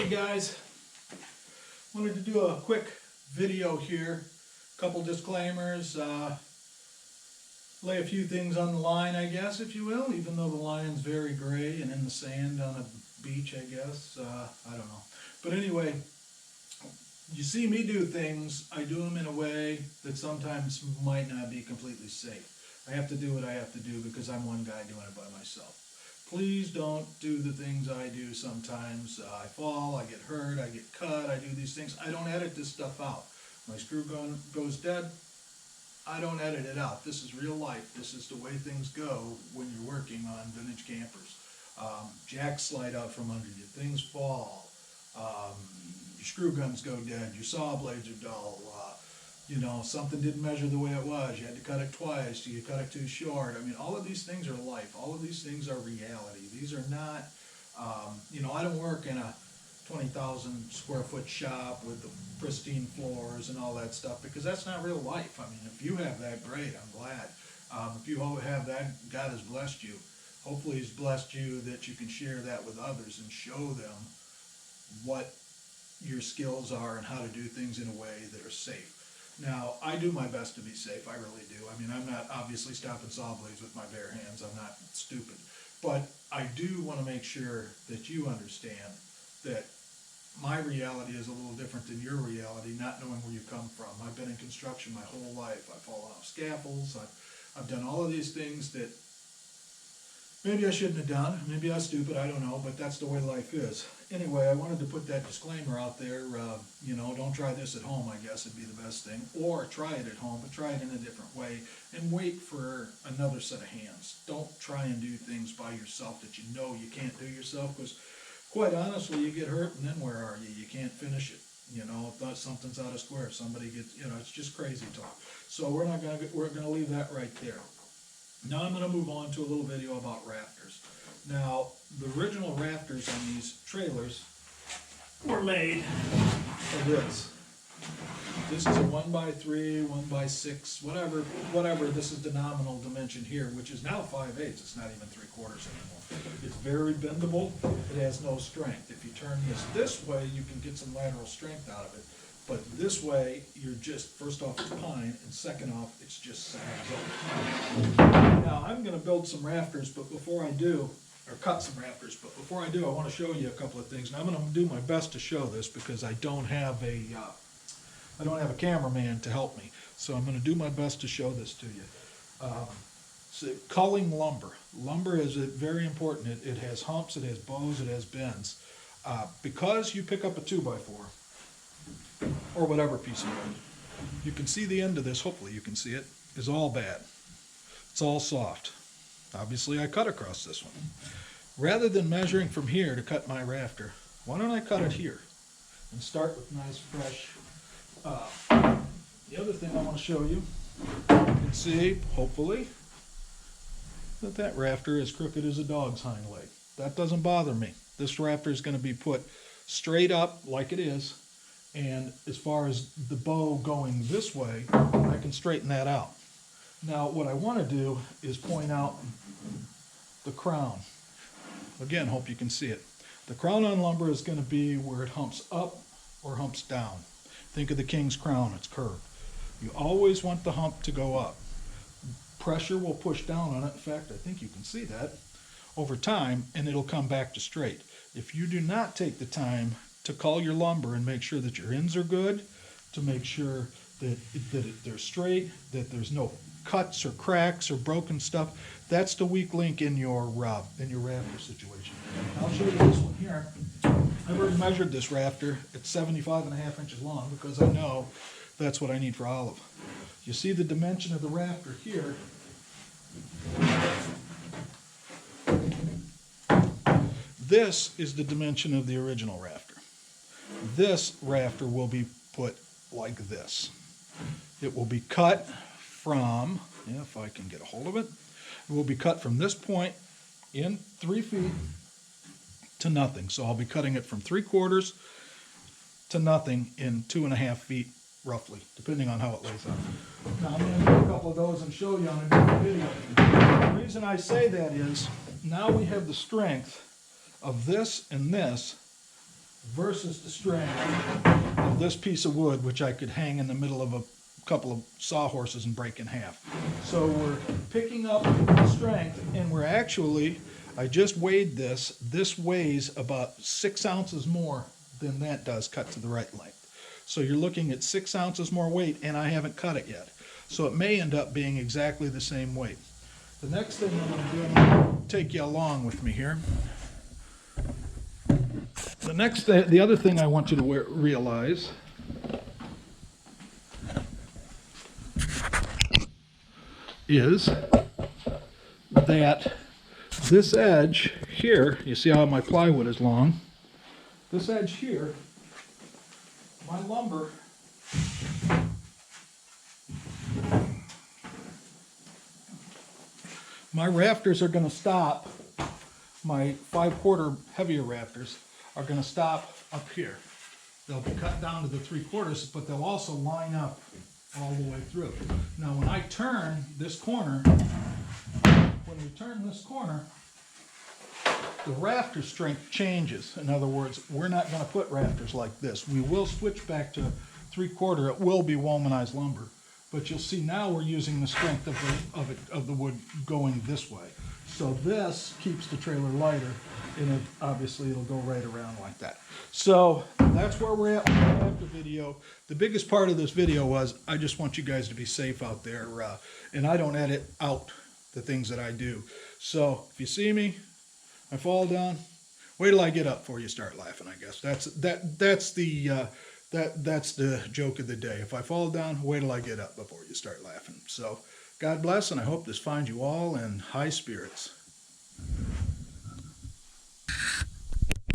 Hey guys, wanted to do a quick video here, couple disclaimers, lay a few things on the line, I guess, if you will, even though the line's very gray and in the sand on a beach, I guess, I don't know. But anyway, you see me do things, I do them in a way that sometimes might not be completely safe. I have to do what I have to do because I'm one guy doing it by myself. Please don't do the things I do sometimes. I fall, I get hurt, I get cut, I do these things. I don't edit this stuff out. My screw gun goes dead, I don't edit it out. This is real life. This is the way things go when you're working on vintage campers. Jacks slide out from under you, things fall, your screw guns go dead, your saw blades are dull, you know, something didn't measure the way it was, you had to cut it twice, you cut it too short. I mean, all of these things are life, all of these things are reality. These are not, you know, I don't work in a 20,000 square foot shop with the pristine floors and all that stuff, because that's not real life. I mean, if you have that, great, I'm glad. If you have that, God has blessed you. Hopefully He's blessed you that you can share that with others and show them what your skills are and how to do things in a way that are safe. Now, I do my best to be safe, I really do. I mean, I'm not obviously stopping saw blades with my bare hands, I'm not stupid. But I do want to make sure that you understand that my reality is a little different than your reality, not knowing where you come from. I've been in construction my whole life. I've fallen off scaffolds, I've done all of these things that maybe I shouldn't have done, maybe I was stupid, I don't know, but that's the way life is. Anyway, I wanted to put that disclaimer out there, you know, don't try this at home, I guess would be the best thing, or try it at home, but try it in a different way, and wait for another set of hands. Don't try and do things by yourself that you know you can't do yourself, because quite honestly, you get hurt, and then where are you? You can't finish it. You know, if something's out of square, somebody gets, you know, it's just crazy talk. So we're gonna leave that right there. Now I'm going to move on to a little video about rafters. Now, the original rafters on these trailers were made of this. This is a 1x3, 1x6, whatever. This is the nominal dimension here, which is now 5/8. It's not even 3/4 anymore. It's very bendable. It has no strength. If you turn this way, you can get some lateral strength out of it. But this way, you're just, first off, it's pine, and second off, it's just sags over. Now, I'm going to build some rafters, but before I do, or cut some rafters, but before I do, I want to show you a couple of things. And I'm going to do my best to show this because I don't have a cameraman to help me. So I'm going to do my best to show this to you. So culling lumber. Lumber is very important. It has humps, it has bows, it has bends. Because you pick up a 2x4, or whatever piece of wood, you can see the end of this, hopefully you can see it, is all bad. It's all soft. Obviously I cut across this one. Rather than measuring from here to cut my rafter, why don't I cut it here and start with nice fresh. The other thing I want to show you, you can see, hopefully, that rafter is crooked as a dog's hind leg. That doesn't bother me. This rafter is going to be put straight up like it is. And as far as the bow going this way, I can straighten that out. Now, what I want to do is point out the crown. Again, hope you can see it. The crown on lumber is going to be where it humps up or humps down. Think of the king's crown, it's curved. You always want the hump to go up. Pressure will push down on it. In fact, I think you can see that over time, and it'll come back to straight. If you do not take the time to cull your lumber and make sure that your ends are good, to make sure that they're straight, that there's no cuts or cracks or broken stuff, that's the weak link in your rafter situation. I'll show you this one here. I've already measured this rafter. It's 75.5 inches long because I know that's what I need for Olive. You see the dimension of the rafter here. This is the dimension of the original rafter. This rafter will be put like this. It will be cut from, if I can get a hold of it, it will be cut from this point in 3 feet to nothing. So I'll be cutting it from 3/4 to nothing in 2.5 feet roughly, depending on how it lays out. Now I'm going to do a couple of those and show you on a different video. The reason I say that is, now we have the strength of this and this versus the strength of this piece of wood, which I could hang in the middle of a couple of sawhorses and break in half. So we're picking up the strength, and we're actually, I just weighed this. This weighs about 6 ounces more than that does cut to the right length. So you're looking at 6 ounces more weight, and I haven't cut it yet. So it may end up being exactly the same weight. The next thing I'm going to do, I'm going to take you along with me here. The other thing I want you to realize is that this edge here, you see how my plywood is long? This edge here, my lumber, my rafters are going to stop, my 5/4 heavier rafters are going to stop up here. They'll be cut down to the 3/4, but they'll also line up all the way through. Now when I turn this corner, the rafter strength changes. In other words, we're not going to put rafters like this. We will switch back to 3/4. It will be womanized lumber, but you'll see now we're using the strength of the wood going this way. So this keeps the trailer lighter, and obviously it'll go right around like that. So that's where we're at with the video. The biggest part of this video was I just want you guys to be safe out there, and I don't edit out the things that I do. So if you see me, I fall down, wait till I get up before you start laughing. I guess that's the joke of the day. If I fall down, wait till I get up before you start laughing. So God bless, and I hope this finds you all in high spirits.